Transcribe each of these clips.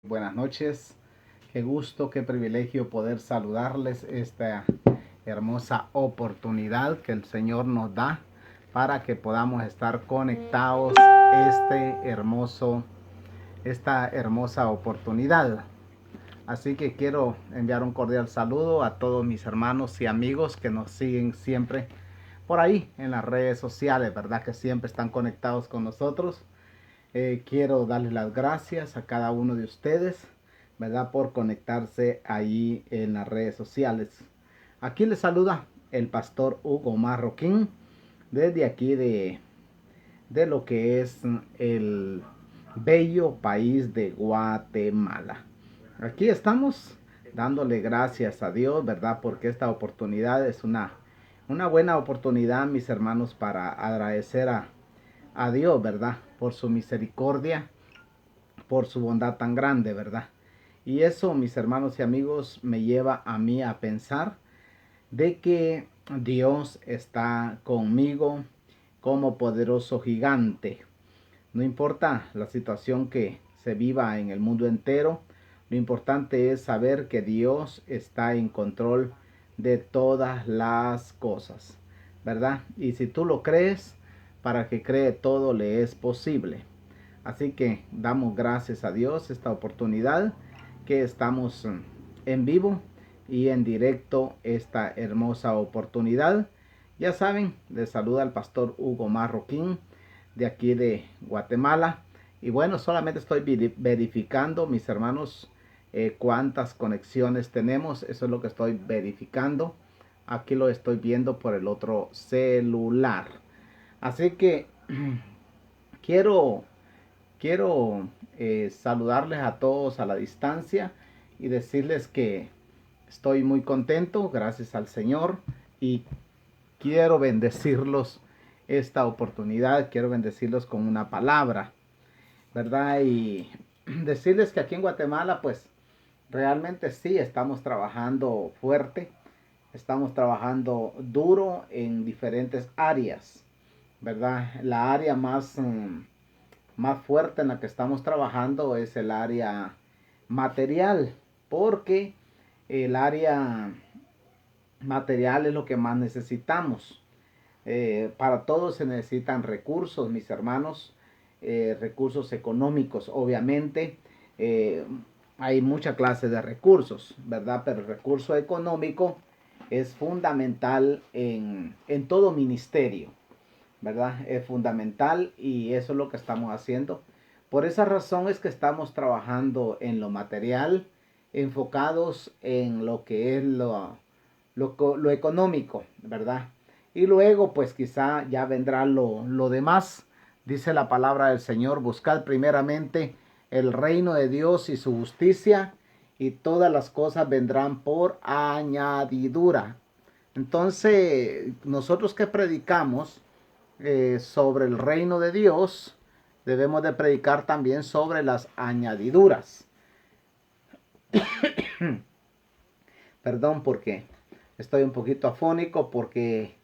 Buenas noches, qué gusto, qué privilegio poder saludarles esta hermosa oportunidad que el Señor nos da para que podamos estar conectados esta hermosa oportunidad. Así que quiero enviar un cordial saludo a todos mis hermanos y amigos que nos siguen siempre por ahí en las redes sociales, ¿verdad? Que siempre están conectados con nosotros. Quiero darles las gracias a cada uno de ustedes, ¿verdad? Por conectarse ahí en las redes sociales. Aquí les saluda el pastor Hugo Marroquín, desde aquí de lo que es el bello país de Guatemala. Aquí estamos dándole gracias a Dios, ¿verdad? Porque esta oportunidad es una buena oportunidad, mis hermanos, para agradecer a Dios, ¿verdad? Por su misericordia, por su bondad tan grande, ¿verdad? Y eso, mis hermanos y amigos, me lleva a mí a pensar de que Dios está conmigo como poderoso gigante. No importa la situación que se viva en el mundo entero, lo importante es saber que Dios está en control de todas las cosas, ¿verdad? Y si tú lo crees, para que cree todo le es posible. Así que damos gracias a Dios esta oportunidad que estamos en vivo y en directo, esta hermosa oportunidad. Ya saben, les saluda el pastor Hugo Marroquín de aquí de Guatemala. Y bueno, solamente estoy verificando, mis hermanos, cuántas conexiones tenemos. Eso es lo que estoy verificando. Aquí lo estoy viendo por el otro celular. Así que quiero saludarles a todos a la distancia y decirles que estoy muy contento, gracias al Señor, y quiero bendecirlos esta oportunidad, quiero bendecirlos con una palabra, ¿verdad? Y decirles que aquí en Guatemala, pues realmente sí, estamos trabajando fuerte, estamos trabajando duro en diferentes áreas, ¿verdad? La área más fuerte en la que estamos trabajando es el área material, porque el área material es lo que más necesitamos. Para todos se necesitan recursos, mis hermanos, recursos económicos, obviamente. eh, Hay mucha clase de recursos, ¿verdad? Pero el recurso económico es fundamental en todo ministerio, ¿verdad? Es fundamental y eso es lo que estamos haciendo. Por esa razón es que estamos trabajando en lo material, enfocados en lo que es lo económico, ¿verdad? Y luego pues quizá ya vendrá lo demás. Dice la palabra del Señor, buscad primeramente el reino de Dios y su justicia y todas las cosas vendrán por añadidura. Entonces, nosotros que predicamos sobre el reino de Dios, debemos de predicar también sobre las añadiduras. Perdón porque estoy un poquito afónico porque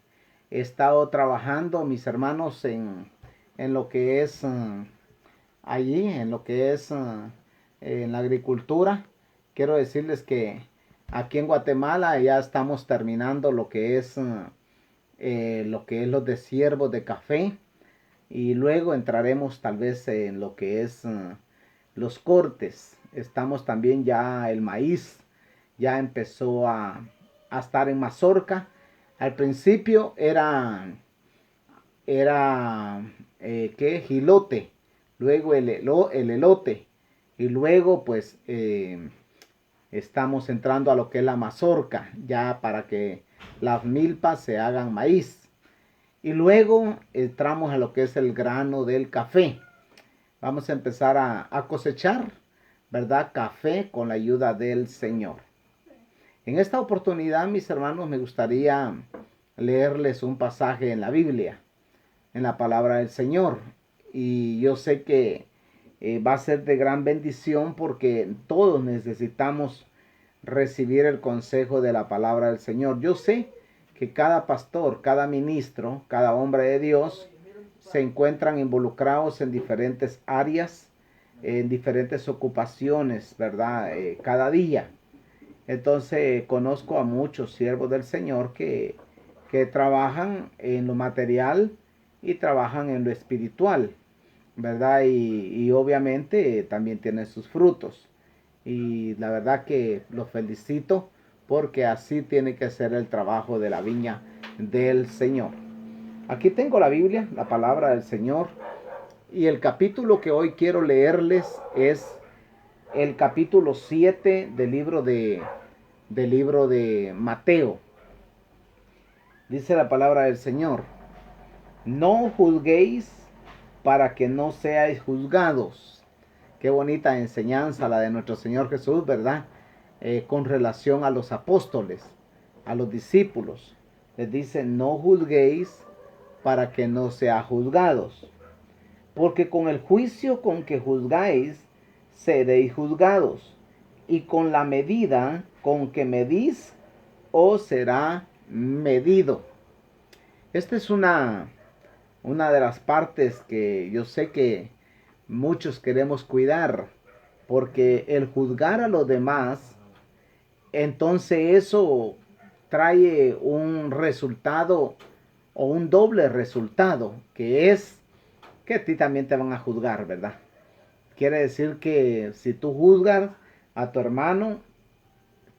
he estado trabajando, mis hermanos, en lo que es allí, en lo que es en la agricultura. Quiero decirles que aquí en Guatemala ya estamos terminando lo que es los desiervos de café, y luego entraremos tal vez en lo que es los cortes. Estamos también ya el maíz, ya empezó a estar en mazorca. Al principio era ¿qué? Jilote, luego el elote, y luego pues estamos entrando a lo que es la mazorca, ya para que las milpas se hagan maíz. Y luego entramos a lo que es el grano del café. Vamos a empezar a cosechar, ¿verdad? Café con la ayuda del Señor. En esta oportunidad, mis hermanos, me gustaría leerles un pasaje en la Biblia, en la palabra del Señor. Y yo sé que va a ser de gran bendición porque todos necesitamos recibir el consejo de la palabra del Señor. Yo sé que cada pastor, cada ministro, cada hombre de Dios se encuentran involucrados en diferentes áreas en diferentes ocupaciones, ¿verdad? Cada día. Entonces conozco a muchos siervos del Señor que trabajan en lo material y trabajan en lo espiritual, ¿verdad? Y obviamente también tienen sus frutos. Y la verdad que los felicito porque así tiene que ser el trabajo de la viña del Señor. Aquí tengo la Biblia, la palabra del Señor. Y el capítulo que hoy quiero leerles es el capítulo 7 del libro de Mateo. Dice la palabra del Señor: no juzguéis para que no seáis juzgados. Qué bonita enseñanza la de nuestro Señor Jesús, ¿verdad? Con relación a los apóstoles, a los discípulos. Les dice: no juzguéis para que no seáis juzgados. Porque con el juicio con que juzgáis, seréis juzgados. Y con la medida con que medís, os será medido. Esta es una de las partes que yo sé que muchos queremos cuidar, porque el juzgar a los demás, entonces eso trae un resultado o un doble resultado, que es que a ti también te van a juzgar, ¿verdad? Quiere decir que si tú juzgas a tu hermano,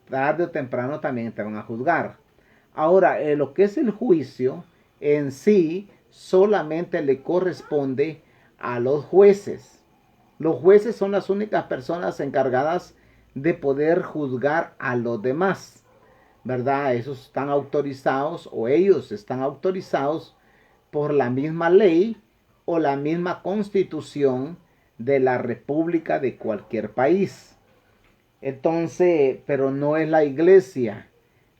tarde o temprano también te van a juzgar. Ahora, lo que es el juicio en sí solamente le corresponde a los jueces. Los jueces son las únicas personas encargadas de poder juzgar a los demás, ¿verdad? Esos están autorizados, o ellos están autorizados por la misma ley o la misma constitución de la república de cualquier país. Entonces, pero no es la iglesia,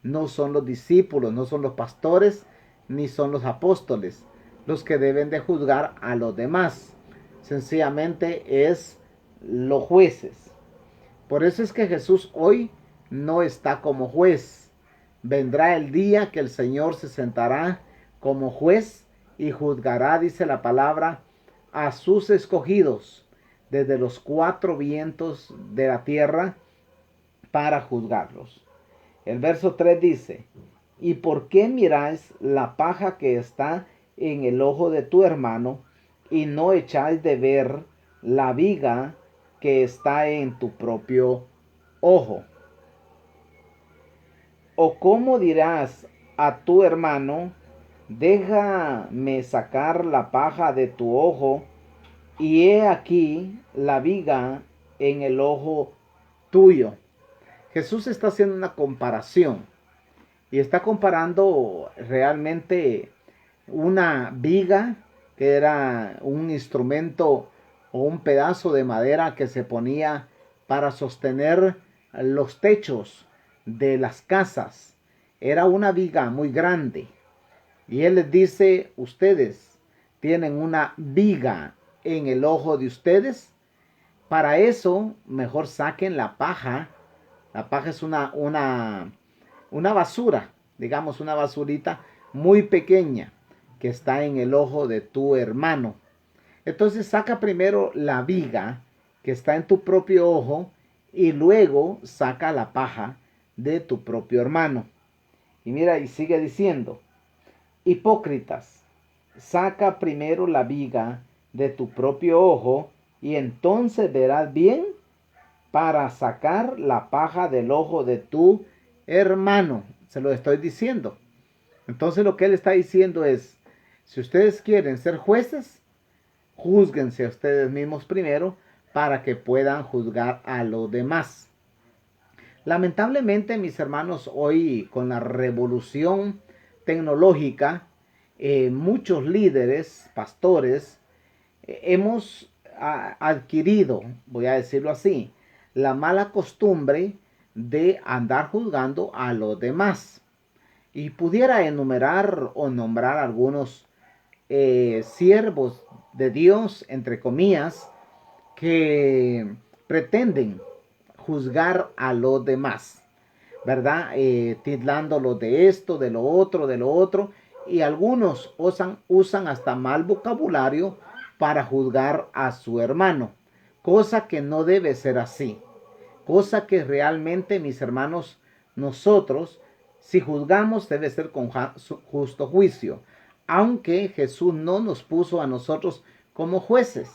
no son los discípulos, no son los pastores, ni son los apóstoles los que deben de juzgar a los demás. Sencillamente es los jueces. Por eso es que Jesús hoy no está como juez. Vendrá el día que el Señor se sentará como juez y juzgará, dice la palabra, a sus escogidos desde los cuatro vientos de la tierra para juzgarlos. El verso 3 dice: ¿y por qué miráis la paja que está en el ojo de tu hermano y no echáis de ver la viga que está en tu propio ojo? ¿O cómo dirás a tu hermano: déjame sacar la paja de tu ojo, y he aquí la viga en el ojo tuyo? Jesús está haciendo una comparación y está comparando realmente una viga, que era un instrumento o un pedazo de madera que se ponía para sostener los techos de las casas. Era una viga muy grande. Y él les dice: ustedes tienen una viga en el ojo de ustedes. Para eso, mejor saquen la paja. La paja es una basura, digamos una basurita muy pequeña que está en el ojo de tu hermano. Entonces saca primero la viga que está en tu propio ojo y luego saca la paja de tu propio hermano. Y mira, y sigue diciendo: hipócritas, saca primero la viga de tu propio ojo y entonces verás bien para sacar la paja del ojo de tu hermano. Se lo estoy diciendo. Entonces lo que él está diciendo es: si ustedes quieren ser jueces, júzguense a ustedes mismos primero para que puedan juzgar a los demás. Lamentablemente, mis hermanos, hoy con la revolución tecnológica, muchos líderes, pastores, hemos adquirido, voy a decirlo así, la mala costumbre de andar juzgando a los demás. Y pudiera enumerar o nombrar algunos siervos de Dios, entre comillas, que pretenden juzgar a los demás, ¿verdad? Tildándolos de esto, de lo otro, y algunos usan hasta mal vocabulario para juzgar a su hermano, cosa que no debe ser así, cosa que realmente, mis hermanos, nosotros, si juzgamos, debe ser con justo juicio, aunque Jesús no nos puso a nosotros como jueces.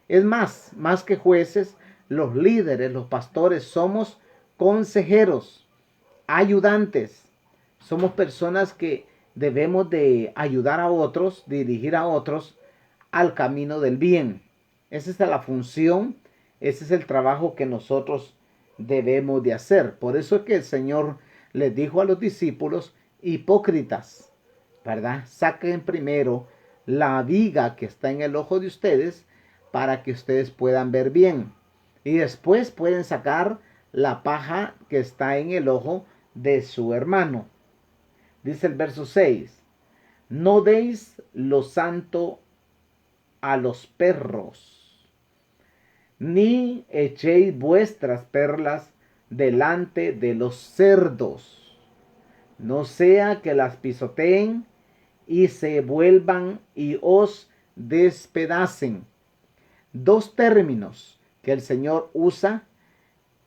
Es más que jueces, los líderes, los pastores, somos consejeros, ayudantes. Somos personas que debemos de ayudar a otros, dirigir a otros al camino del bien. Esa es la función, ese es el trabajo que nosotros debemos de hacer. Por eso es que el Señor les dijo a los discípulos, hipócritas, ¿verdad? Saquen primero la viga que está en el ojo de ustedes para que ustedes puedan ver bien. Y después pueden sacar la paja que está en el ojo de su hermano. Dice el verso 6, no deis lo santo a los perros, ni echéis vuestras perlas delante de los cerdos, no sea que las pisoteen y se vuelvan y os despedacen. Dos términos que el Señor usa,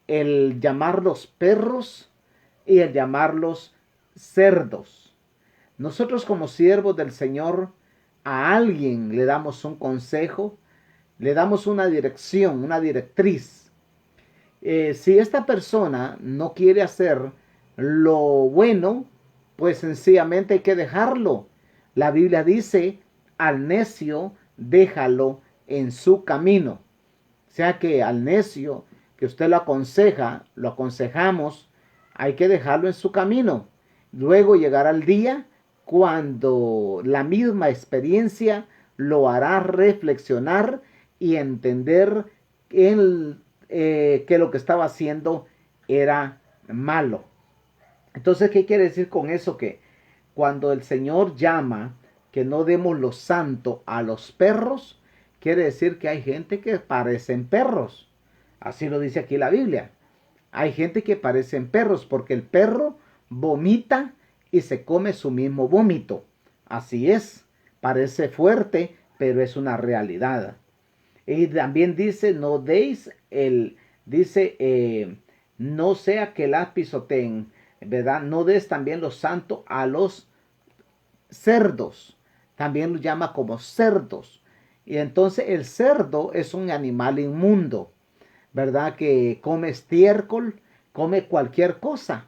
el llamarlos perros y el llamarlos cerdos. Nosotros como siervos del Señor, a alguien le damos un consejo, le damos una dirección, una directriz. Si esta persona no quiere hacer lo bueno, pues sencillamente hay que dejarlo. La Biblia dice, al necio déjalo en su camino. O sea que al necio que usted lo aconseja, lo aconsejamos, hay que dejarlo en su camino. Luego llegará el día cuando la misma experiencia lo hará reflexionar y entender que lo que estaba haciendo era malo. Entonces, ¿qué quiere decir con eso? Que cuando el Señor llama que no demos lo santo a los perros, quiere decir que hay gente que parecen perros. Así lo dice aquí la Biblia. Hay gente que parecen perros porque el perro vomita y se come su mismo vómito. Así es. Parece fuerte, pero es una realidad. Y también dice, no deis no sea que las pisoteen, ¿verdad? No des también lo santo a los cerdos. También lo llama como cerdos. Y entonces el cerdo es un animal inmundo, ¿verdad? Que come estiércol, come cualquier cosa.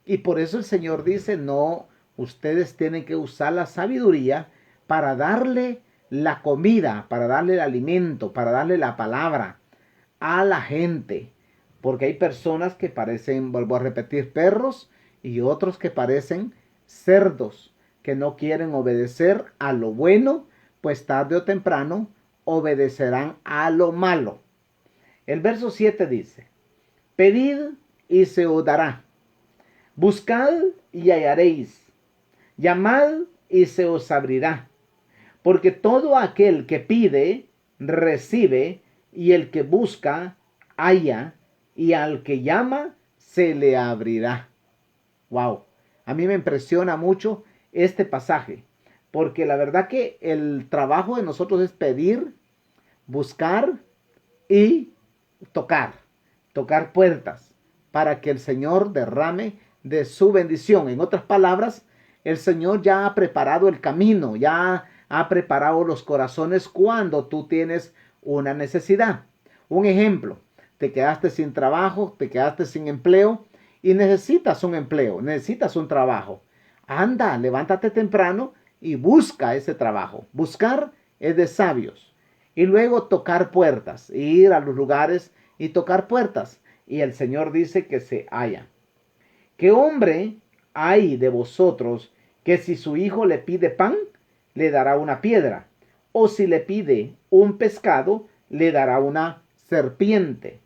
Y por eso el Señor dice, no, ustedes tienen que usar la sabiduría para darle la comida, para darle el alimento, para darle la palabra a la gente. Porque hay personas que parecen, vuelvo a repetir, perros y otros que parecen cerdos, que no quieren obedecer a lo bueno, pues tarde o temprano obedecerán a lo malo. El verso 7 dice, pedid y se os dará, buscad y hallaréis, llamad y se os abrirá, porque todo aquel que pide, recibe, y el que busca, halla, y al que llama, se le abrirá. Wow, a mí me impresiona mucho este pasaje, porque la verdad que el trabajo de nosotros es pedir, buscar y tocar puertas, para que el Señor derrame de su bendición. En otras palabras, el Señor ya ha preparado el camino, ya ha preparado los corazones cuando tú tienes una necesidad. Un ejemplo, te quedaste sin trabajo, te quedaste sin empleo y necesitas un empleo, necesitas un trabajo. Anda, levántate temprano y busca ese trabajo. Buscar es de sabios. Y luego tocar puertas, ir a los lugares y tocar puertas. Y el Señor dice que se halla. ¿Qué hombre hay de vosotros que si su hijo le pide pan, le dará una piedra? O si le pide un pescado, le dará una serpiente.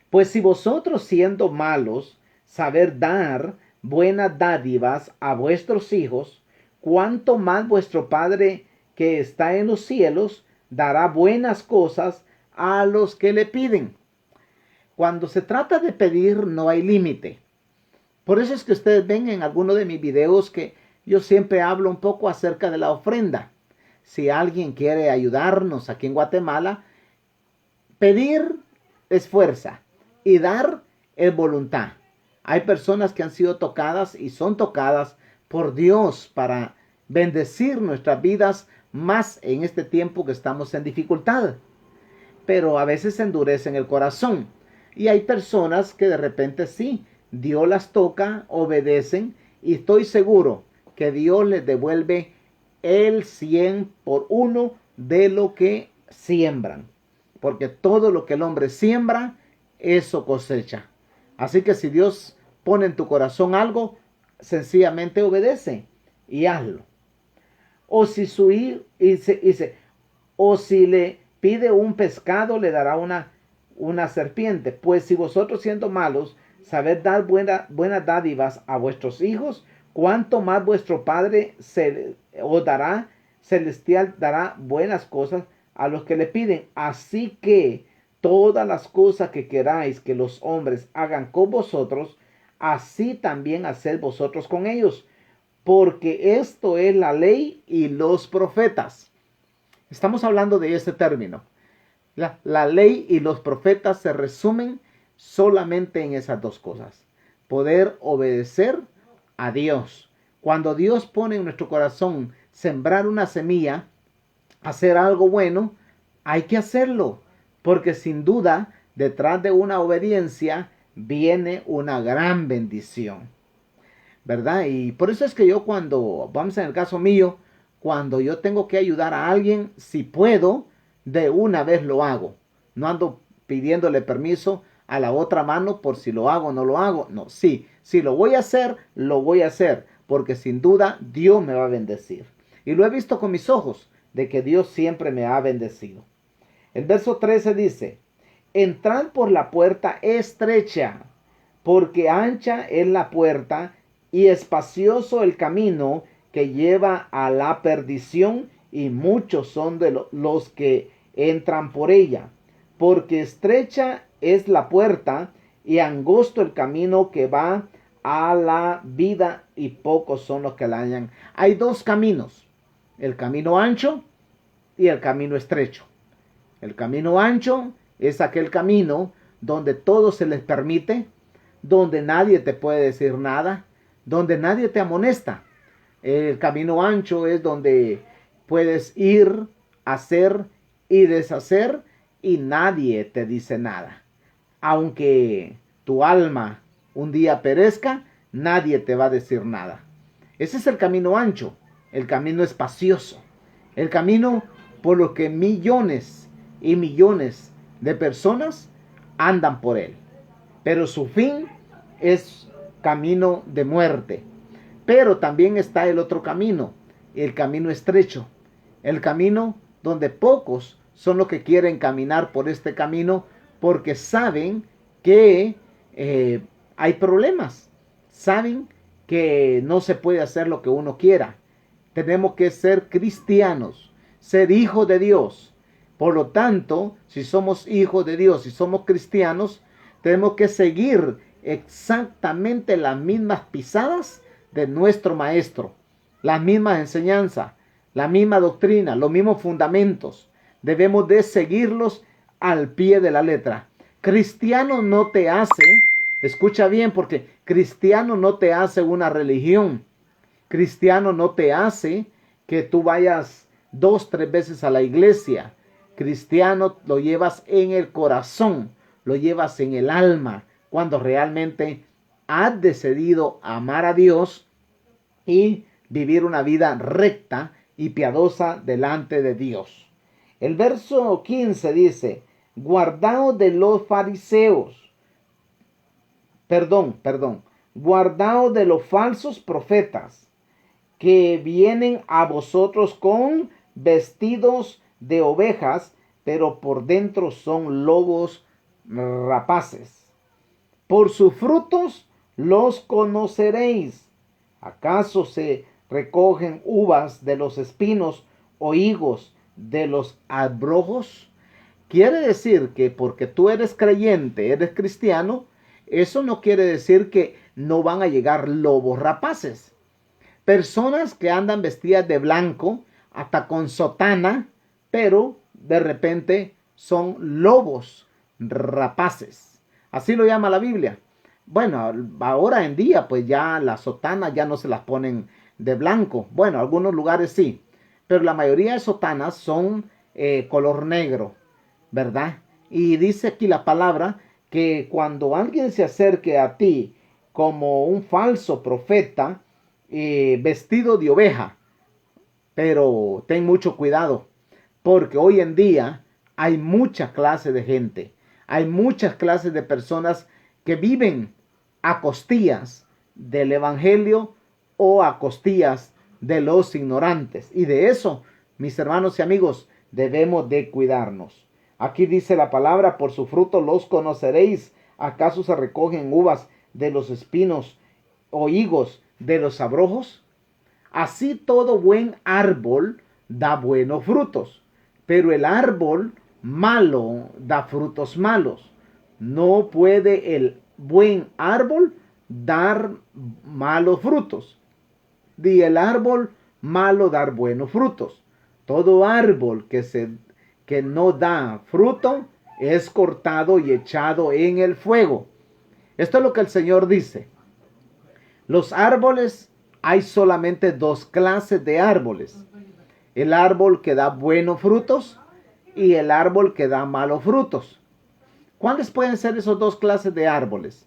Pues si vosotros siendo malos, saber dar buenas dádivas a vuestros hijos, cuánto más vuestro Padre que está en los cielos dará buenas cosas a los que le piden. Cuando se trata de pedir, no hay límite. Por eso es que ustedes ven en alguno de mis videos que yo siempre hablo un poco acerca de la ofrenda. Si alguien quiere ayudarnos aquí en Guatemala, Pedir es fuerza y dar es voluntad. Hay personas que han sido tocadas y son tocadas por Dios para bendecir nuestras vidas más en este tiempo que estamos en dificultad. Pero a veces se endurecen el corazón. Y hay personas que de repente sí, Dios las toca, obedecen y estoy seguro que Dios les devuelve el 100 por 1 de lo que siembran. Porque todo lo que el hombre siembra, eso cosecha. Así que si Dios pone en tu corazón algo, sencillamente obedece y hazlo. O si su hijo, o si le pide un pescado, le dará una serpiente. Pues si vosotros siendo malos, sabed dar buenas dádivas a vuestros hijos, cuánto más vuestro Padre os dará celestial dará buenas cosas a los que le piden. Así que todas las cosas que queráis que los hombres hagan con vosotros, así también haced vosotros con ellos, porque esto es la ley y los profetas. Estamos hablando de este término. La ley y los profetas se resumen solamente en esas dos cosas. Poder obedecer a Dios. Cuando Dios pone en nuestro corazón sembrar una semilla, hacer algo bueno, hay que hacerlo. Porque sin duda, detrás de una obediencia viene una gran bendición. ¿Verdad? Y por eso es que yo cuando, vamos en el caso mío, cuando yo tengo que ayudar a alguien, si puedo, de una vez lo hago. No ando pidiéndole permiso a la otra mano por si lo hago o no lo hago. No, sí, si lo voy a hacer, lo voy a hacer, porque sin duda Dios me va a bendecir. Y lo he visto con mis ojos, de que Dios siempre me ha bendecido. El verso 13 dice, entrad por la puerta estrecha, porque ancha es la puerta y espacioso el camino que lleva a la perdición, y muchos son de los que entran por ella. Porque estrecha es la puerta y angosto el camino que va a la vida, y pocos son los que la hallan. Hay dos caminos, el camino ancho y el camino estrecho. El camino ancho es aquel camino donde todo se les permite, donde nadie te puede decir nada, donde nadie te amonesta. El camino ancho es donde puedes ir, hacer y deshacer y nadie te dice nada. Aunque tu alma un día perezca, nadie te va a decir nada. Ese es el camino ancho, el camino espacioso, el camino por lo que millones y millones de personas andan por él. Pero su fin es camino de muerte. Pero también está el otro camino, el camino estrecho, el camino donde pocos son los que quieren caminar por este camino porque saben que hay problemas, saben que no se puede hacer lo que uno quiera. Tenemos que ser cristianos, ser hijos de Dios. Por lo tanto, si somos hijos de Dios, si somos cristianos, tenemos que seguir exactamente las mismas pisadas de nuestro maestro, las mismas enseñanzas, la misma doctrina, los mismos fundamentos. Debemos de seguirlos al pie de la letra. Cristiano no te hace, escucha bien, porque cristiano no te hace una religión. Cristiano no te hace que tú vayas 2, 3 veces a la iglesia. Cristiano lo llevas en el corazón, lo llevas en el alma, cuando realmente has decidido amar a Dios y vivir una vida recta y piadosa delante de Dios. El verso 15 dice, guardaos de los fariseos, guardaos de los falsos profetas que vienen a vosotros con vestidos de ovejas, pero por dentro son lobos rapaces. Por sus frutos los conoceréis. ¿Acaso se recogen uvas de los espinos o higos de los abrojos? Quiere decir que porque tú eres creyente, eres cristiano, eso no quiere decir que no van a llegar lobos rapaces. Personas que andan vestidas de blanco, hasta con sotana, pero de repente son lobos rapaces. Así lo llama la Biblia. Bueno, ahora en día pues ya las sotanas ya no se las ponen de blanco. Bueno, algunos lugares sí, pero la mayoría de sotanas son color negro, ¿verdad? Y dice aquí la palabra que cuando alguien se acerque a ti como un falso profeta, vestido de oveja, pero ten mucho cuidado, porque hoy en día hay mucha clase de gente, hay muchas clases de personas que viven a costillas del evangelio o a costillas de los ignorantes. Y de eso, mis hermanos y amigos, debemos de cuidarnos. Aquí dice la palabra, por su fruto los conoceréis. ¿Acaso se recogen uvas de los espinos o higos de los abrojos? Así todo buen árbol da buenos frutos, pero el árbol malo da frutos malos. No puede el buen árbol dar malos frutos, ni el árbol malo dar buenos frutos. Todo árbol que no da fruto es cortado y echado en el fuego. Esto es lo que el Señor dice. Los árboles, hay solamente dos clases de árboles. El árbol que da buenos frutos y el árbol que da malos frutos. ¿Cuáles pueden ser esos dos clases de árboles?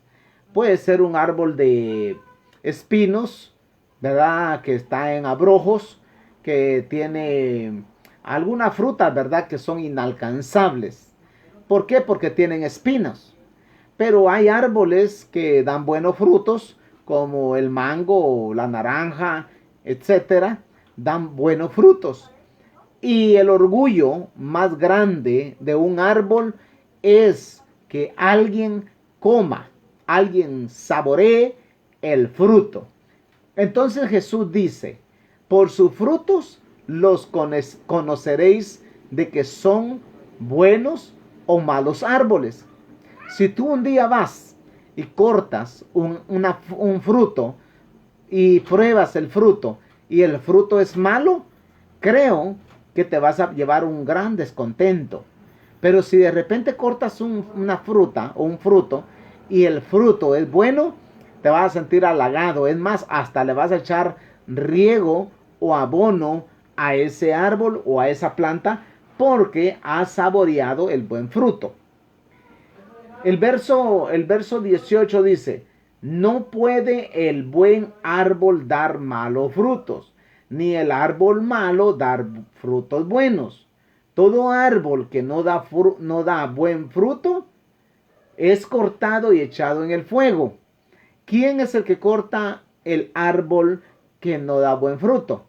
Puede ser un árbol de espinos, ¿verdad? Que está en abrojos, que tiene algunas frutas, ¿verdad? Que son inalcanzables. ¿Por qué? Porque tienen espinas. Pero hay árboles que dan buenos frutos, como el mango, la naranja, etcétera, dan buenos frutos. Y el orgullo más grande de un árbol es que alguien coma, alguien saboree el fruto. Entonces Jesús dice, por sus frutos los conoceréis de que son buenos o malos árboles. Si tú un día vas y cortas un fruto y pruebas el fruto y el fruto es malo, creo que te vas a llevar un gran descontento. Pero si de repente cortas una fruta o un fruto y el fruto es bueno, te vas a sentir halagado. Es más, hasta le vas a echar riego o abono a ese árbol o a esa planta porque has saboreado el buen fruto. El verso 18 dice, no puede el buen árbol dar malos frutos, ni el árbol malo dar frutos buenos. Todo árbol que no da buen fruto es cortado y echado en el fuego. ¿Quién es el que corta el árbol que no da buen fruto?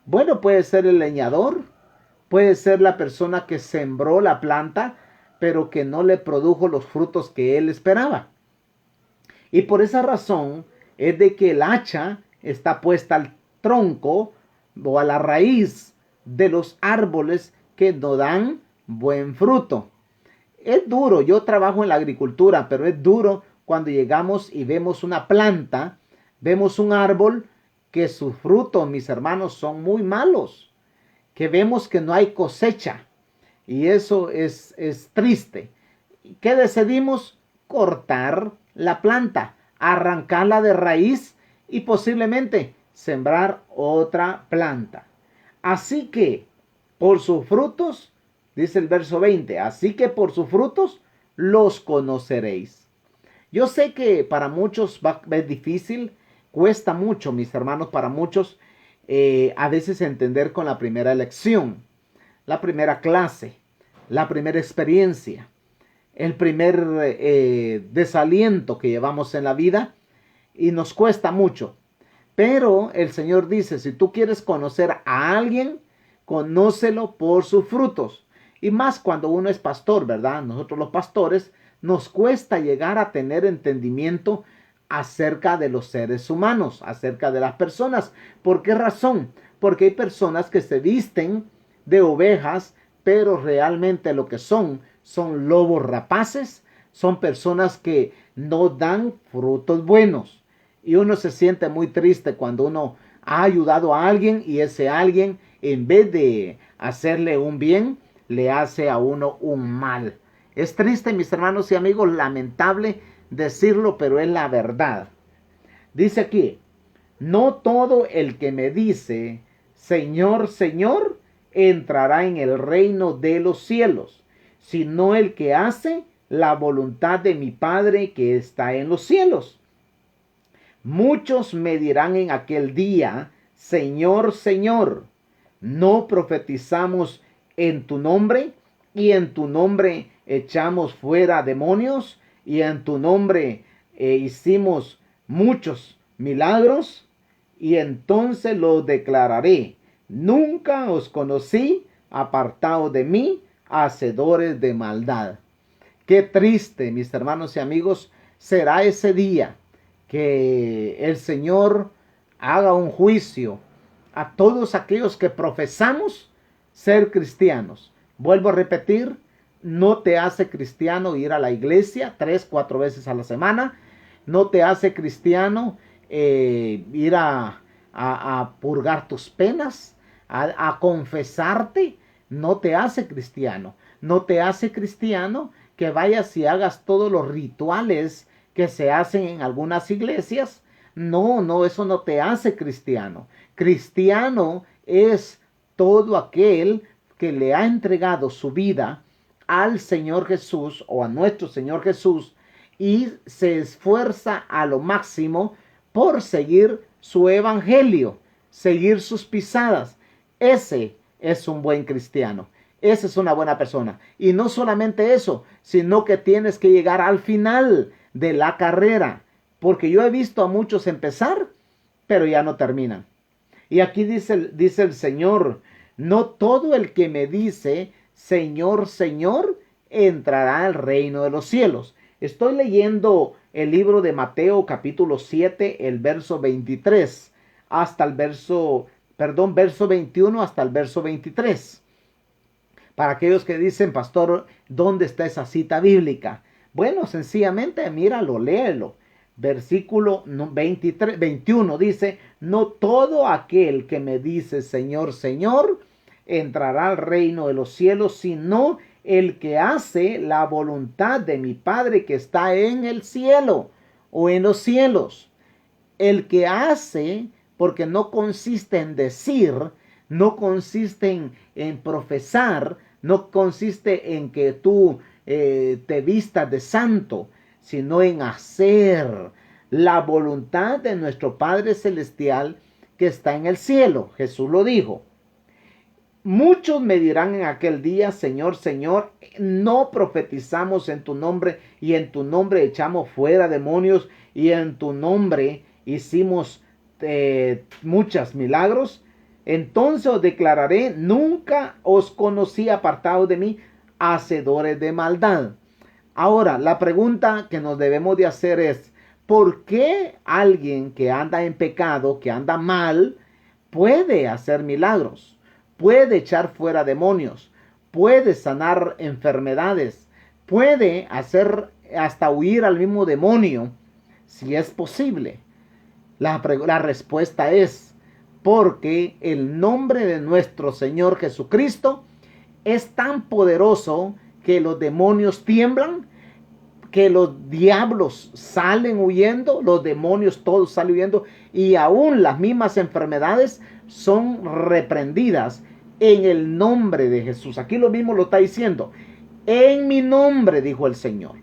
Bueno, puede ser el leñador, puede ser la persona que sembró la planta, pero que no le produjo los frutos que él esperaba. Y por esa razón es de que el hacha está puesta al tronco o a la raíz de los árboles que no dan buen fruto. Es duro, yo trabajo en la agricultura, pero es duro cuando llegamos y vemos una planta, vemos un árbol que sus frutos, mis hermanos, son muy malos, que vemos que no hay cosecha. Y eso es triste. ¿Qué decidimos? Cortar la planta, arrancarla de raíz y posiblemente sembrar otra planta. Así que por sus frutos, dice el verso 20, así que por sus frutos los conoceréis. Yo sé que para muchos es difícil, cuesta mucho, mis hermanos, para muchos a veces entender con la primera lección, la primera clase, la primera experiencia, el primer desaliento que llevamos en la vida y nos cuesta mucho. Pero el Señor dice, si tú quieres conocer a alguien, conócelo por sus frutos. Y más cuando uno es pastor, ¿verdad? Nosotros los pastores nos cuesta llegar a tener entendimiento acerca de los seres humanos, acerca de las personas. ¿Por qué razón? Porque hay personas que se visten de ovejas, pero realmente lo que son lobos rapaces, son personas que no dan frutos buenos. Y uno se siente muy triste cuando uno ha ayudado a alguien y ese alguien, en vez de hacerle un bien, le hace a uno un mal. Es triste, mis hermanos y amigos, lamentable decirlo, pero es la verdad. Dice aquí, no todo el que me dice, Señor, Señor, entrará en el reino de los cielos, sino el que hace la voluntad de mi Padre que está en los cielos. Muchos me dirán en aquel día, Señor, Señor, ¿no profetizamos en tu nombre? Y en tu nombre echamos fuera demonios, y en tu nombre hicimos muchos milagros. Y entonces lo declararé, nunca os conocí, apartados de mí, hacedores de maldad. Qué triste, mis hermanos y amigos, será ese día que el Señor haga un juicio a todos aquellos que profesamos ser cristianos. Vuelvo a repetir, no te hace cristiano ir a la iglesia 3-4 veces a la semana. No te hace cristiano ir a purgar tus penas, a confesarte. No te hace cristiano. No te hace cristiano que vayas y hagas todos los rituales que se hacen en algunas iglesias. No, eso no te hace cristiano. Cristiano es todo aquel que le ha entregado su vida al Señor Jesús o a nuestro Señor Jesús y se esfuerza a lo máximo por seguir su evangelio, seguir sus pisadas. Ese es un buen cristiano. Esa es una buena persona. Y no solamente eso, sino que tienes que llegar al final de la carrera. Porque yo he visto a muchos empezar, pero ya no terminan. Y aquí dice el Señor, no todo el que me dice, Señor, Señor, entrará al reino de los cielos. Estoy leyendo el libro de Mateo capítulo 7, el verso 23, hasta el verso 21 hasta el verso 23. Para aquellos que dicen, pastor, ¿dónde está esa cita bíblica? Bueno, sencillamente míralo, léelo. Versículo 21 dice, no todo aquel que me dice, Señor, Señor, entrará al reino de los cielos, sino el que hace la voluntad de mi Padre que está en el cielo o en los cielos. El que hace, porque no consiste en decir, no consiste en profesar, no consiste en que tú te vistas de santo, sino en hacer la voluntad de nuestro Padre Celestial que está en el cielo. Jesús lo dijo. Muchos me dirán en aquel día, Señor, Señor, no profetizamos en tu nombre y en tu nombre echamos fuera demonios y en tu nombre hicimos muchos milagros. Entonces os declararé, nunca os conocí, apartados de mí, hacedores de maldad. Ahora, la pregunta que nos debemos de hacer es, ¿por qué alguien que anda en pecado, que anda mal, puede hacer milagros? Puede echar fuera demonios, puede sanar enfermedades, puede hacer hasta huir al mismo demonio, si es posible. La respuesta es, porque el nombre de nuestro Señor Jesucristo es tan poderoso que los demonios tiemblan, que los diablos salen huyendo, los demonios todos salen huyendo y aún las mismas enfermedades son reprendidas en el nombre de Jesús. Aquí lo mismo lo está diciendo. En mi nombre, dijo el Señor.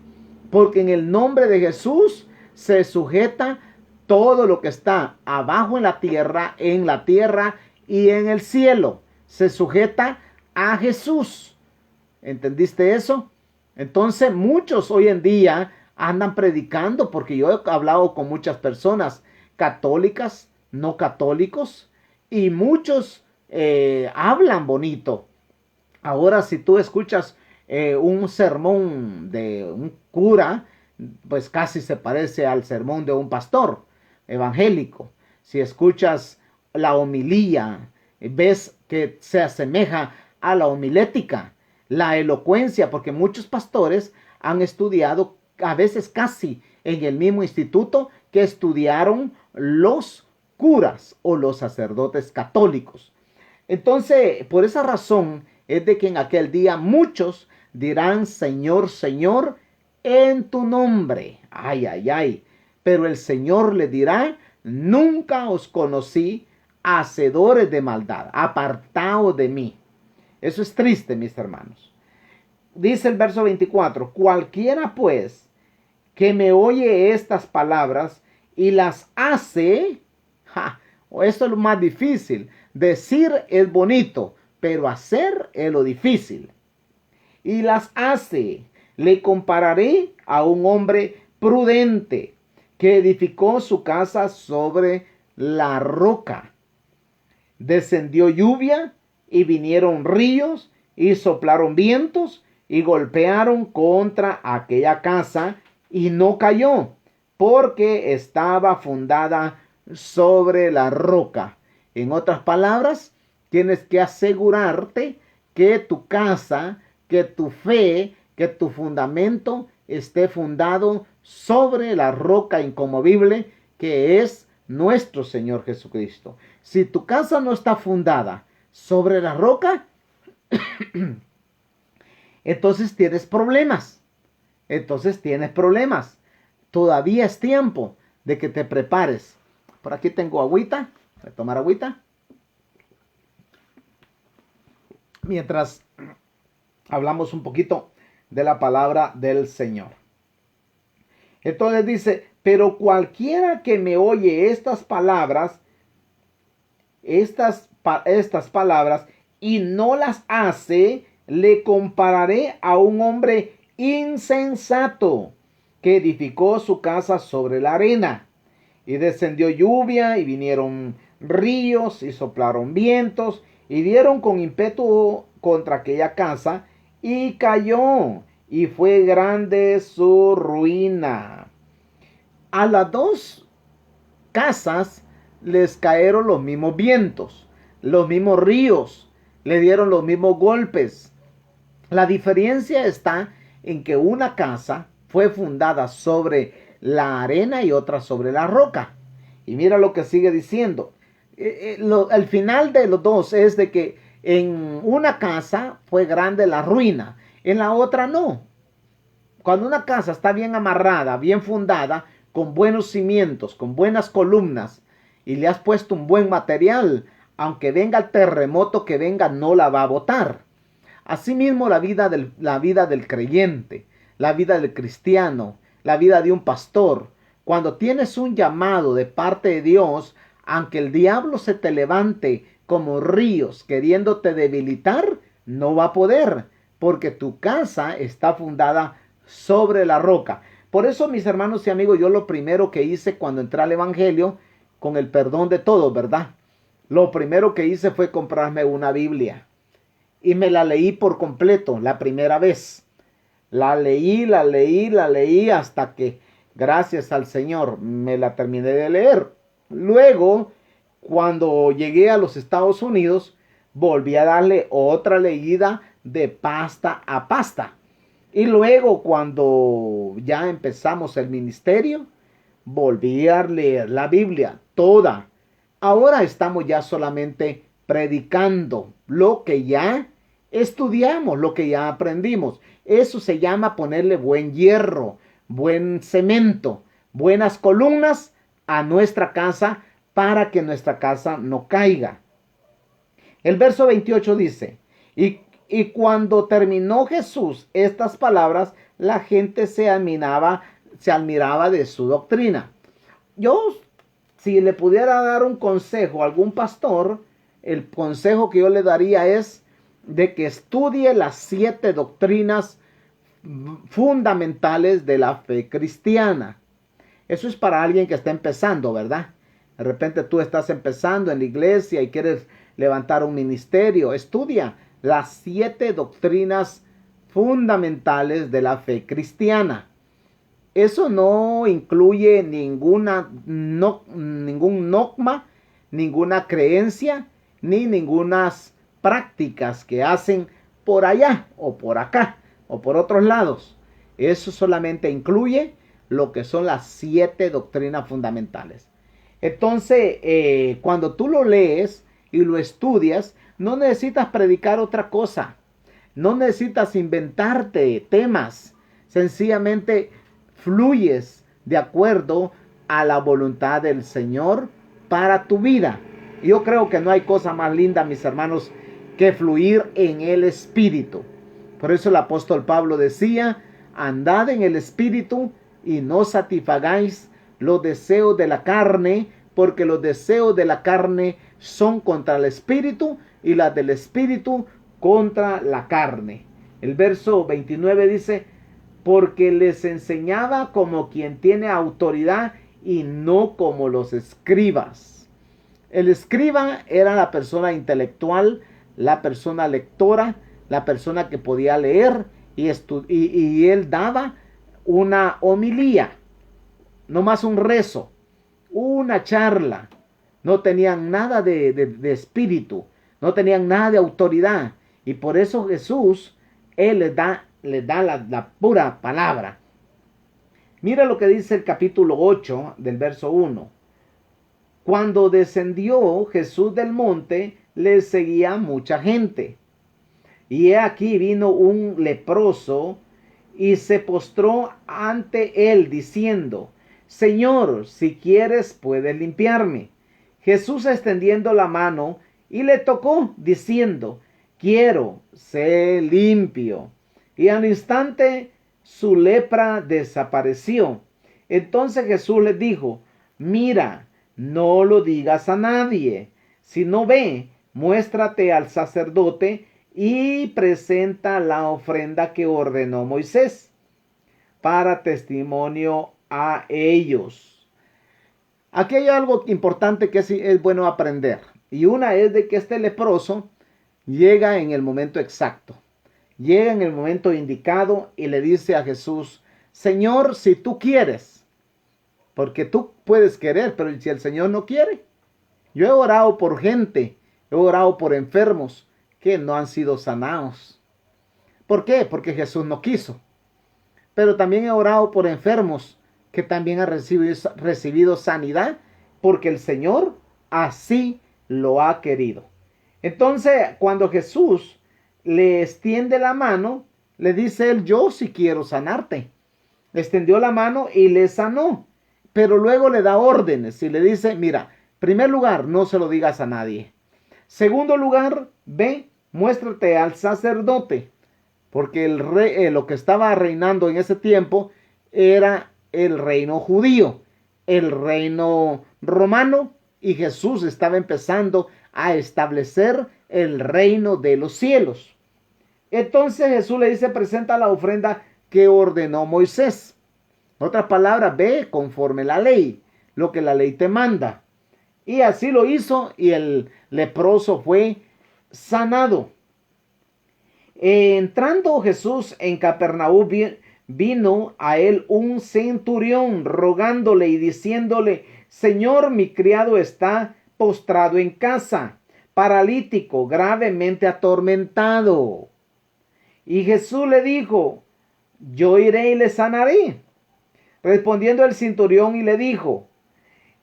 Porque en el nombre de Jesús se sujeta todo lo que está abajo en la tierra y en el cielo. Se sujeta a Jesús. ¿Entendiste eso? Entonces muchos hoy en día andan predicando, porque yo he hablado con muchas personas católicas, no católicos, y muchos hablan bonito. Ahora, si tú escuchas un sermón de un cura, pues casi se parece al sermón de un pastor evangélico. Si escuchas la homilía, ves que se asemeja a la homilética, la elocuencia, porque muchos pastores han estudiado a veces casi en el mismo instituto que estudiaron los curas o los sacerdotes católicos. Entonces, por esa razón es de que en aquel día muchos dirán, Señor, Señor, en tu nombre. Ay, ay, ay. Pero el Señor le dirá, nunca os conocí, hacedores de maldad, apartaos de mí. Eso es triste, mis hermanos. Dice el verso 24, cualquiera pues que me oye estas palabras y las hace, esto es lo más difícil. Decir es bonito, pero hacer es lo difícil. Y las hace, le compararé a un hombre prudente que edificó su casa sobre la roca. Descendió lluvia y vinieron ríos y soplaron vientos y golpearon contra aquella casa y no cayó, porque estaba fundada sobre la roca. En otras palabras, tienes que asegurarte que tu casa, que tu fe, que tu fundamento esté fundado sobre la roca inconmovible que es nuestro Señor Jesucristo. Si tu casa no está fundada sobre la roca, entonces tienes problemas. Todavía es tiempo de que te prepares. Por aquí tengo agüita. Voy a tomar agüita. Mientras hablamos un poquito de la palabra del Señor. Entonces dice, pero cualquiera que me oye estas palabras y no las hace, le compararé a un hombre insensato que edificó su casa sobre la arena. Y descendió lluvia y vinieron ríos y soplaron vientos y dieron con ímpetu contra aquella casa y cayó y fue grande su ruina. A las dos casas les cayeron los mismos vientos, los mismos ríos, le dieron los mismos golpes. La diferencia está en que una casa fue fundada sobre la arena y otra sobre la roca. Y mira lo que sigue diciendo. El final de los dos es de que en una casa fue grande la ruina, en la otra no. Cuando una casa está bien amarrada, bien fundada, con buenos cimientos, con buenas columnas, y le has puesto un buen material, aunque venga el terremoto que venga, no la va a botar. Asimismo, la vida del creyente, la vida del cristiano, la vida de un pastor. Cuando tienes un llamado de parte de Dios, aunque el diablo se te levante como ríos queriéndote debilitar, no va a poder, porque tu casa está fundada sobre la roca. Por eso, mis hermanos y amigos, yo lo primero que hice cuando entré al Evangelio, con el perdón de todos, ¿verdad? Lo primero que hice fue comprarme una Biblia. Y me la leí por completo la primera vez. La leí hasta que, gracias al Señor, me la terminé de leer. Luego, cuando llegué a los Estados Unidos, volví a darle otra leída de pasta a pasta. Y luego, cuando ya empezamos el ministerio, volví a leer la Biblia toda. Ahora estamos ya solamente predicando lo que ya estudiamos, lo que ya aprendimos. Eso se llama ponerle buen hierro, buen cemento, buenas columnas a nuestra casa para que nuestra casa no caiga. El verso 28 dice, y cuando terminó Jesús estas palabras, la gente se admiraba de su doctrina. Yo, si le pudiera dar un consejo a algún pastor, el consejo que yo le daría es de que estudie las 7 doctrinas fundamentales de la fe cristiana. Eso es para alguien que está empezando, ¿verdad? De repente tú estás empezando en la iglesia y quieres levantar un ministerio. Estudia las 7 doctrinas fundamentales de la fe cristiana. Eso no incluye ningún dogma, ninguna creencia, ni ningunas prácticas que hacen por allá o por acá o por otros lados. Eso solamente incluye lo que son las 7 doctrinas fundamentales. Entonces, cuando tú lo lees y lo estudias, no necesitas predicar otra cosa. No necesitas inventarte temas. Sencillamente fluyes de acuerdo a la voluntad del Señor para tu vida. Yo creo que no hay cosa más linda, mis hermanos, que fluir en el Espíritu. Por eso el apóstol Pablo decía, andad en el Espíritu y no satisfagáis los deseos de la carne, porque los deseos de la carne son contra el Espíritu y las del Espíritu contra la carne. El verso 29 dice, porque les enseñaba como quien tiene autoridad y no como los escribas. El escriba era la persona intelectual, la persona lectora, la persona que podía leer y él daba una homilía, no más un rezo, una charla. No tenían nada de espíritu, no tenían nada de autoridad. Y por eso Jesús, Él les da la pura palabra. Mira lo que dice el capítulo 8 del verso 1. Cuando descendió Jesús del monte, le seguía mucha gente. Y he aquí vino un leproso y se postró ante él diciendo, Señor, si quieres puedes limpiarme. Jesús extendiendo la mano y le tocó diciendo, quiero, sé limpio. Y al instante su lepra desapareció. Entonces Jesús le dijo, mira, no lo digas a nadie. Si no ve, muéstrate al sacerdote y presenta la ofrenda que ordenó Moisés para testimonio a ellos. Aquí hay algo importante que es bueno aprender. Y una es de que este leproso llega en el momento exacto. Llega en el momento indicado y le dice a Jesús, Señor, si tú quieres, porque tú puedes querer, pero si el Señor no quiere. Yo he orado por gente, he orado por enfermos que no han sido sanados. ¿Por qué? Porque Jesús no quiso. Pero también he orado por enfermos que también han recibido sanidad porque el Señor así lo ha querido. Entonces, cuando Jesús le extiende la mano, le dice él, yo sí quiero sanarte. Le extendió la mano y le sanó. Pero luego le da órdenes y le dice, mira, primer lugar, no se lo digas a nadie. Segundo lugar, ve, muéstrate al sacerdote. Porque el rey, lo que estaba reinando en ese tiempo era el reino judío, el reino romano, y Jesús estaba empezando a establecer el reino de los cielos. Entonces Jesús le dice, presenta la ofrenda que ordenó Moisés. En otras palabras, ve conforme la ley, lo que la ley te manda. Y así lo hizo y el leproso fue sanado. Entrando Jesús en Capernaum, vino a él un centurión rogándole y diciéndole, Señor, mi criado está postrado en casa, paralítico, gravemente atormentado. Y Jesús le dijo, yo iré y le sanaré. Respondiendo el centurión y le dijo,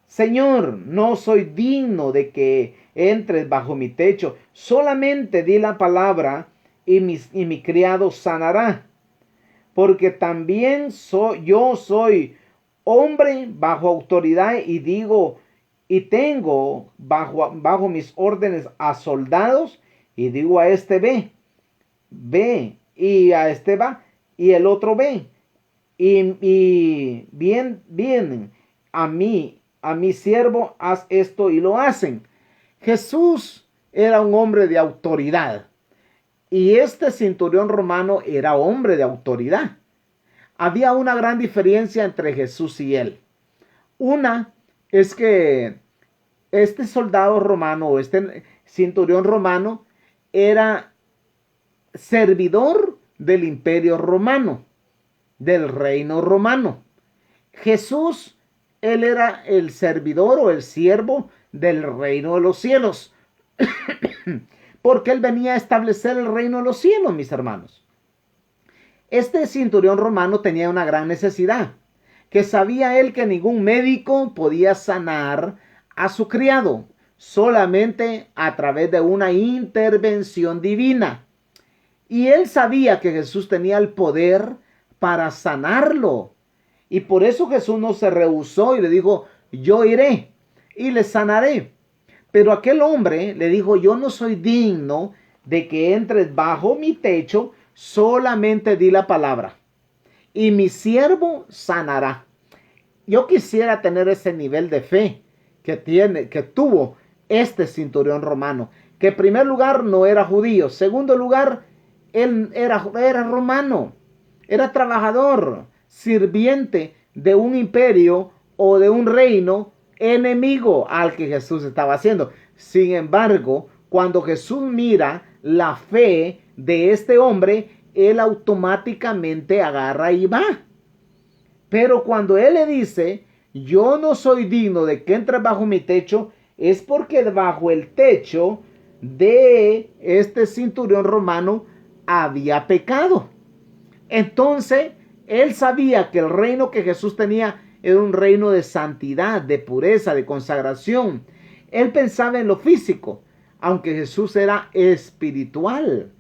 Señor, no soy digno de que entres bajo mi techo, solamente di la palabra y mi criado sanará. Porque también yo soy hombre bajo autoridad y digo, y tengo bajo mis órdenes a soldados, y digo a este ve, y a este va, y el otro ve. Y bien, a mi siervo, haz esto, y lo hacen. Jesús era un hombre de autoridad. Y este centurión romano era hombre de autoridad. Había una gran diferencia entre Jesús y él. Una es que este soldado romano o este centurión romano era servidor del imperio romano, del reino romano. Jesús, él era el servidor o el siervo del reino de los cielos. Porque él venía a establecer el reino de los cielos, mis hermanos. Este centurión romano tenía una gran necesidad, que sabía él que ningún médico podía sanar a su criado. solamente a través de una intervención divina. Y él sabía que Jesús tenía el poder para sanarlo. Y por eso Jesús no se rehusó y le dijo, yo iré y le sanaré. Pero aquel hombre le dijo, yo no soy digno de que entres bajo mi techo, solamente di la palabra y mi siervo sanará. Yo quisiera tener ese nivel de fe que tuvo este centurión romano, que en primer lugar no era judío, segundo lugar, él era romano, era trabajador, sirviente de un imperio o de un reino enemigo al que Jesús estaba haciendo. Sin embargo, cuando Jesús mira la fe de este hombre, él automáticamente agarra y va. Pero cuando él le dice, yo no soy digno de que entres bajo mi techo, es porque bajo el techo de este centurión romano había pecado. Entonces, él sabía que el reino que Jesús tenía era un reino de santidad, de pureza, de consagración. Él pensaba en lo físico, aunque Jesús era espiritual.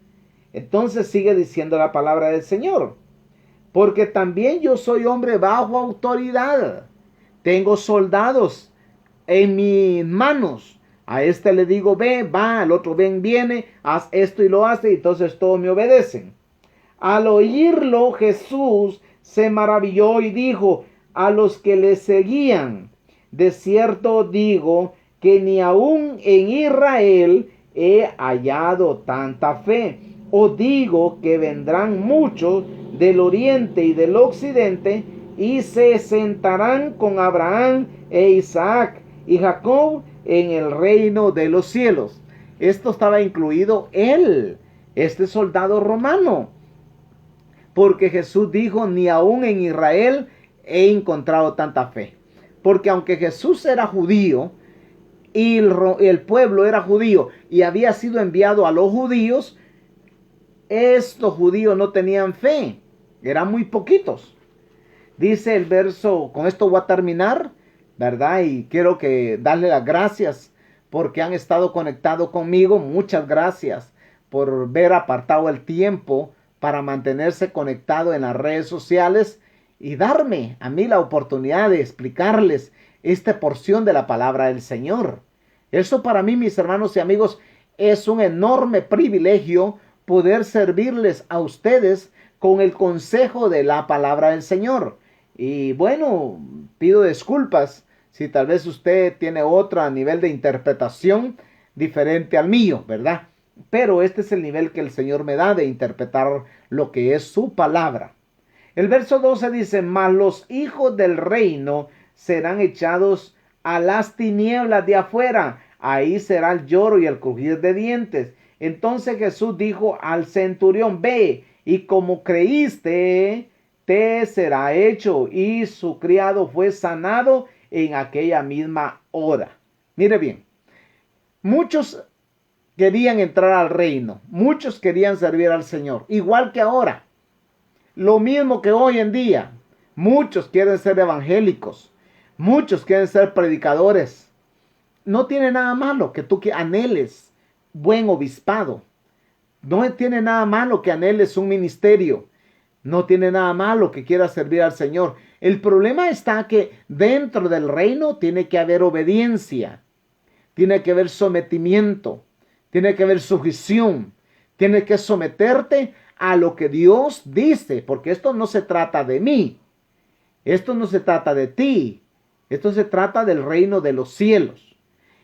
Entonces sigue diciendo la palabra del Señor. Porque también yo soy hombre bajo autoridad. Tengo soldados en mis manos. A este le digo, ve, va, al otro ven, viene, haz esto y lo hace, y entonces todos me obedecen. Al oírlo, Jesús se maravilló y dijo a los que le seguían, de cierto digo que ni aun en Israel he hallado tanta fe. Os digo que vendrán muchos del oriente y del occidente y se sentarán con Abraham e Isaac y Jacob en el reino de los cielos. Esto estaba incluido él, este soldado romano, porque Jesús dijo, ni aún en Israel he encontrado tanta fe. Porque aunque Jesús era judío y el pueblo era judío y había sido enviado a los judíos, estos judíos no tenían fe, eran muy poquitos. Dice el verso, con esto voy a terminar, ¿verdad? Y quiero que darle las gracias porque han estado conectados conmigo. Muchas gracias por ver apartado el tiempo para mantenerse conectado en las redes sociales y darme a mí la oportunidad de explicarles esta porción de la palabra del Señor. Eso para mí, mis hermanos y amigos, es un enorme privilegio poder servirles a ustedes con el consejo de la palabra del Señor. Y bueno, pido disculpas si tal vez usted tiene otro nivel de interpretación diferente al mío, ¿verdad? Pero este es el nivel que el Señor me da de interpretar lo que es su palabra. El verso 12 dice, mas los hijos del reino serán echados a las tinieblas de afuera. Ahí será el lloro y el crujir de dientes. Entonces Jesús dijo al centurión, ve, y como creíste, te será hecho. Y su criado fue sanado en aquella misma hora. Mire bien, muchos querían entrar al reino, muchos querían servir al Señor, igual que ahora. Lo mismo que hoy en día, muchos quieren ser evangélicos, muchos quieren ser predicadores. No tiene nada malo que tú anheles buen obispado. No tiene nada malo que anheles un ministerio. No tiene nada malo que quieras servir al Señor. El problema está que dentro del reino tiene que haber obediencia, tiene que haber sometimiento, tiene que haber sujeción, tiene que someterte a lo que Dios dice, porque esto no se trata de mí, esto no se trata de ti, esto se trata del reino de los cielos.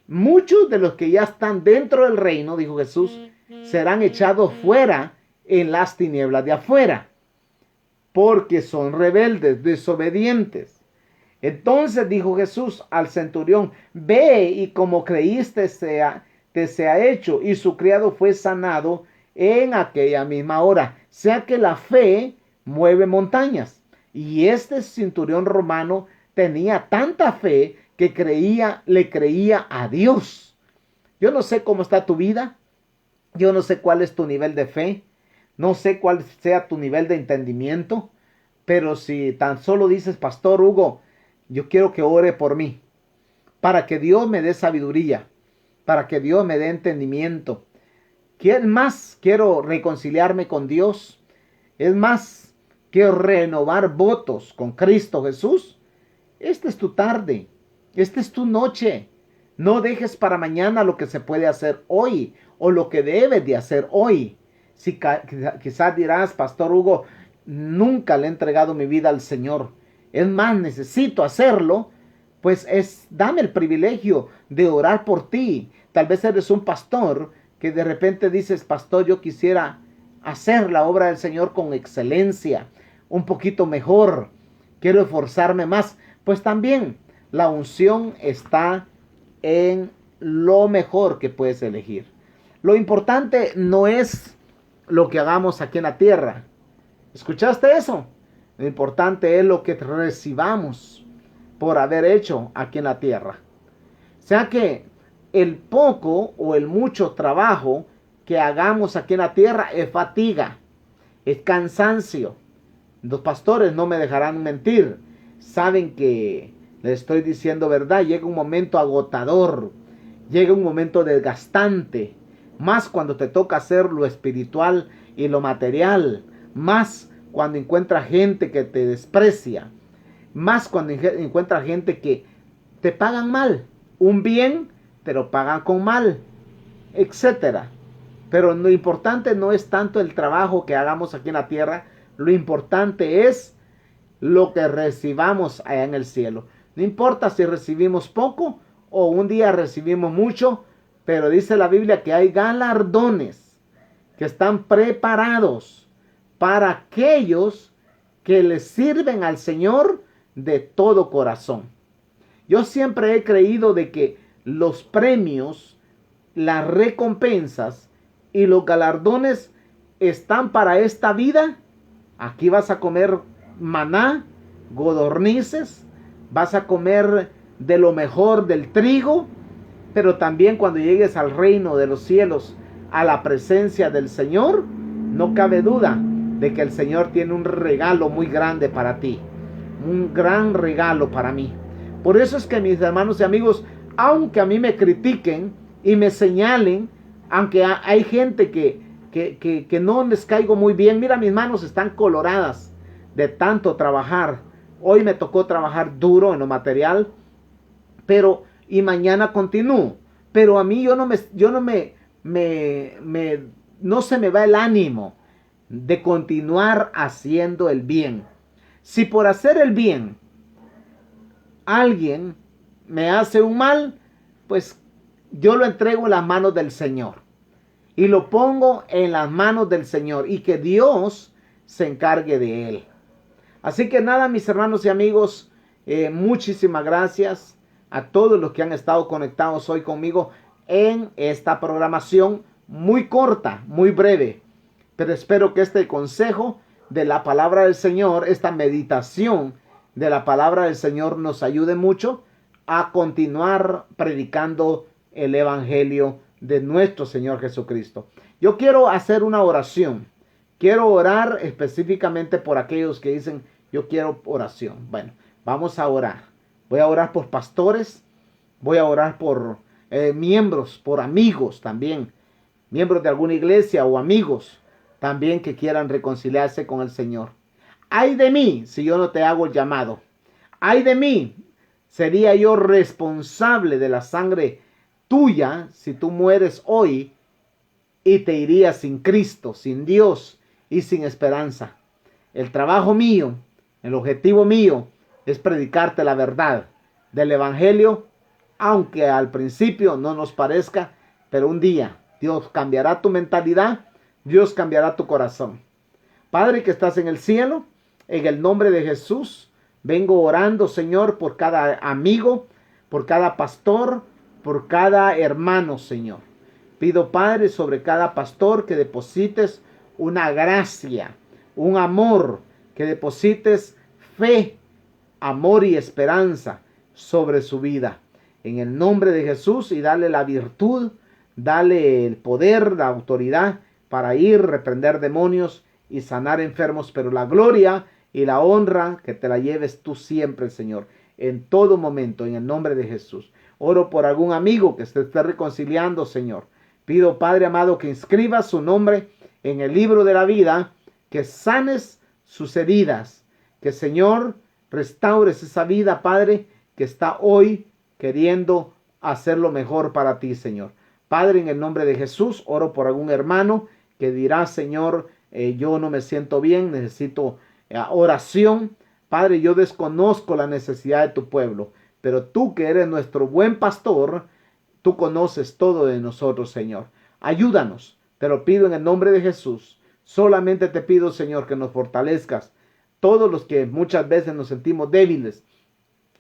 Muchos de los que ya están dentro del reino, dijo Jesús, serán echados fuera en las tinieblas de afuera, porque son rebeldes, desobedientes. Entonces dijo Jesús al centurión, ve y como creíste te sea hecho. Y su criado fue sanado en aquella misma hora. Sea que la fe mueve montañas. Y este centurión romano tenía tanta fe que le creía a Dios. Yo no sé cómo está tu vida. Yo no sé cuál es tu nivel de fe. No sé cuál sea tu nivel de entendimiento. Pero si tan solo dices, Pastor Hugo, yo quiero que ore por mí, para que Dios me dé sabiduría, para que Dios me dé entendimiento. ¿Qué más? Quiero reconciliarme con Dios. Es más, quiero renovar votos con Cristo Jesús. Esta es tu tarde. Esta es tu noche. No dejes para mañana lo que se puede hacer hoy o lo que debes de hacer hoy. Si quizás dirás, Pastor Hugo, nunca le he entregado mi vida al Señor. Es más, necesito hacerlo. Pues dame el privilegio de orar por ti. Tal vez eres un pastor que de repente dices, pastor, yo quisiera hacer la obra del Señor con excelencia, un poquito mejor. Quiero esforzarme más. Pues también la unción está en lo mejor que puedes elegir. Lo importante no es lo que hagamos aquí en la tierra. ¿Escuchaste eso? Lo importante es lo que recibamos por haber hecho aquí en la tierra. O sea que el poco o el mucho trabajo que hagamos aquí en la tierra es fatiga, es cansancio. Los pastores no me dejarán mentir. Saben que les estoy diciendo verdad. Llega un momento agotador, llega un momento desgastante, más cuando te toca hacer lo espiritual y lo material, más cuando encuentras gente que te desprecia, más cuando encuentras gente que te pagan mal, un bien te lo pagan con mal, etcétera. Pero lo importante no es tanto el trabajo que hagamos aquí en la tierra, lo importante es lo que recibamos allá en el cielo. No importa si recibimos poco o un día recibimos mucho, pero dice la Biblia que hay galardones que están preparados para aquellos que le sirven al Señor de todo corazón. Yo siempre he creído de que los premios, las recompensas y los galardones están para esta vida. Aquí vas a comer maná, codornices, vas a comer de lo mejor del trigo, pero también cuando llegues al reino de los cielos, a la presencia del Señor, no cabe duda de que el Señor tiene un regalo muy grande para ti, un gran regalo para mí. Por eso es que, mis hermanos y amigos, aunque a mí me critiquen y me señalen, aunque hay gente que no les caigo muy bien, mira, mis manos están coloradas de tanto trabajar. Hoy me tocó trabajar duro en lo material, pero y mañana continúo. Pero a mí no se me va el ánimo de continuar haciendo el bien. Si por hacer el bien alguien me hace un mal, pues yo lo entrego en las manos del Señor y lo pongo en las manos del Señor y que Dios se encargue de él. Así que nada, mis hermanos y amigos, muchísimas gracias a todos los que han estado conectados hoy conmigo en esta programación muy corta, muy breve. Pero espero que este consejo de la palabra del Señor, esta meditación de la palabra del Señor nos ayude mucho a continuar predicando el evangelio de nuestro Señor Jesucristo. Yo quiero hacer una oración. Quiero orar específicamente por aquellos que dicen, yo quiero oración. Bueno, vamos a orar. Voy a orar por pastores. Voy a orar por miembros, por amigos también. Miembros de alguna iglesia o amigos también que quieran reconciliarse con el Señor. Ay de mí si yo no te hago el llamado. Ay de mí, sería yo responsable de la sangre tuya si tú mueres hoy y te irías sin Cristo, sin Dios y sin esperanza. El trabajo mío, el objetivo mío es predicarte la verdad del evangelio, aunque al principio no nos parezca, pero un día Dios cambiará tu mentalidad, Dios cambiará tu corazón. Padre que estás en el cielo, en el nombre de Jesús, vengo orando, Señor, por cada amigo, por cada pastor, por cada hermano, Señor. Pido, Padre, sobre cada pastor que deposites una gracia, un amor, que deposites fe, amor y esperanza sobre su vida. En el nombre de Jesús, y dale la virtud, dale el poder, la autoridad para ir, reprender demonios y sanar enfermos, pero la gloria y la honra que te la lleves tú siempre, Señor. en todo momento, en el nombre de Jesús. Oro por algún amigo que se esté reconciliando, Señor. Pido, Padre amado, que inscribas su nombre en el libro de la vida, que sanes sus heridas, que, Señor, restaures esa vida, Padre, que está hoy queriendo hacer lo mejor para ti, Señor. Padre, en el nombre de Jesús, oro por algún hermano que dirá, Señor, yo no me siento bien, necesito oración. Padre, yo desconozco la necesidad de tu pueblo, pero tú que eres nuestro buen pastor, tú conoces todo de nosotros, Señor. Ayúdanos, te lo pido en el nombre de Jesús. Solamente te pido, Señor, que nos fortalezcas. Todos los que muchas veces nos sentimos débiles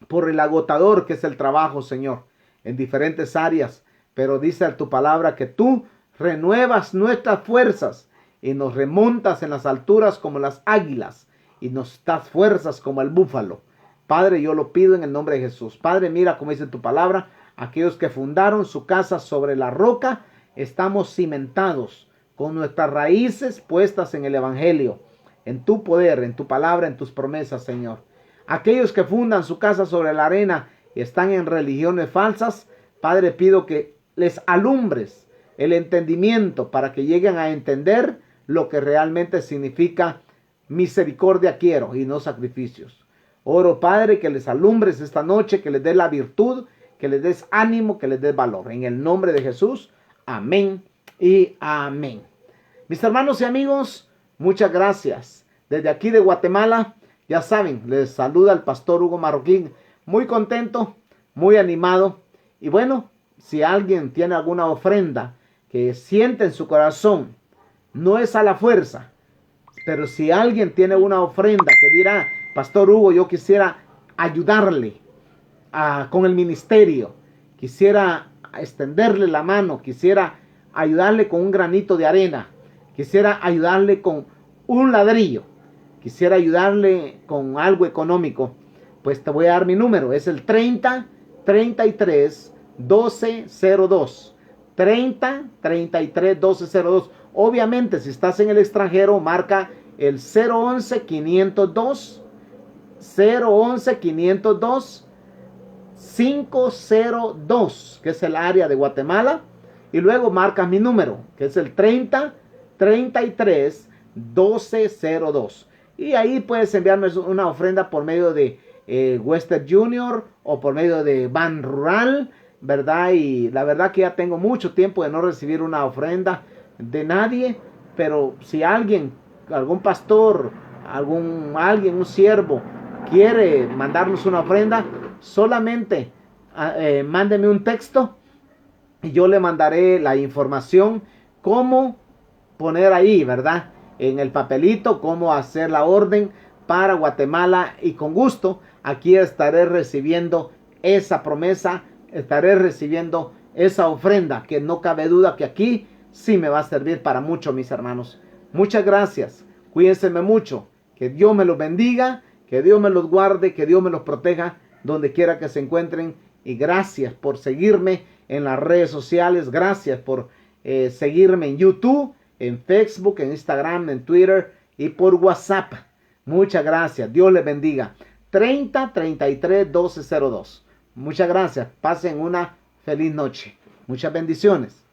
por el agotador que es el trabajo, Señor, en diferentes áreas. Pero dice tu palabra que tú renuevas nuestras fuerzas y nos remontas en las alturas como las águilas y nos das fuerzas como el búfalo. Padre, yo lo pido en el nombre de Jesús. Padre, mira como dice tu palabra, aquellos que fundaron su casa sobre la roca, estamos cimentados con nuestras raíces puestas en el evangelio, en tu poder, en tu palabra, en tus promesas, Señor. Aquellos que fundan su casa sobre la arena y están en religiones falsas, Padre, pido que les alumbres el entendimiento para que lleguen a entender lo que realmente significa misericordia quiero y no sacrificios. Oro, Padre, que les alumbres esta noche, que les des la virtud, que les des ánimo, que les des valor. En el nombre de Jesús, amén y amén. Mis hermanos y amigos, muchas gracias. Desde aquí de Guatemala, ya saben, les saluda el pastor Hugo Marroquín, muy contento, muy animado. Y bueno, si alguien tiene alguna ofrenda que siente en su corazón, no es a la fuerza, pero si alguien tiene una ofrenda que dirá, Pastor Hugo, yo quisiera ayudarle con el ministerio, quisiera extenderle la mano, quisiera ayudarle con un granito de arena, quisiera ayudarle con un ladrillo, quisiera ayudarle con algo económico, pues te voy a dar mi número, es el 30 33 12 02, 30 33 12 02. Obviamente, si estás en el extranjero, marca el 011 502 502, que es el área de Guatemala, y luego marcas mi número, que es el 30 33 12 02. Y ahí puedes enviarme una ofrenda por medio de Western Junior o por medio de Ban Rural, ¿verdad? Y la verdad que ya tengo mucho tiempo de no recibir una ofrenda de nadie, pero si alguien, algún pastor, alguien, un siervo, quiere mandarnos una ofrenda, solamente mándeme un texto y yo le mandaré la información, cómo poner ahí, ¿verdad? En el papelito, cómo hacer la orden para Guatemala, y con gusto aquí estaré recibiendo esa promesa, estaré recibiendo esa ofrenda, que no cabe duda que aquí sí me va a servir para mucho, mis hermanos. Muchas gracias, cuídense mucho, que Dios me los bendiga, que Dios me los guarde, que Dios me los proteja donde quiera que se encuentren, y gracias por seguirme en las redes sociales, gracias por seguirme en YouTube, en Facebook, en Instagram, en Twitter y por WhatsApp. Muchas gracias, Dios les bendiga. 30 33 12 02. Muchas gracias, pasen una feliz noche, muchas bendiciones.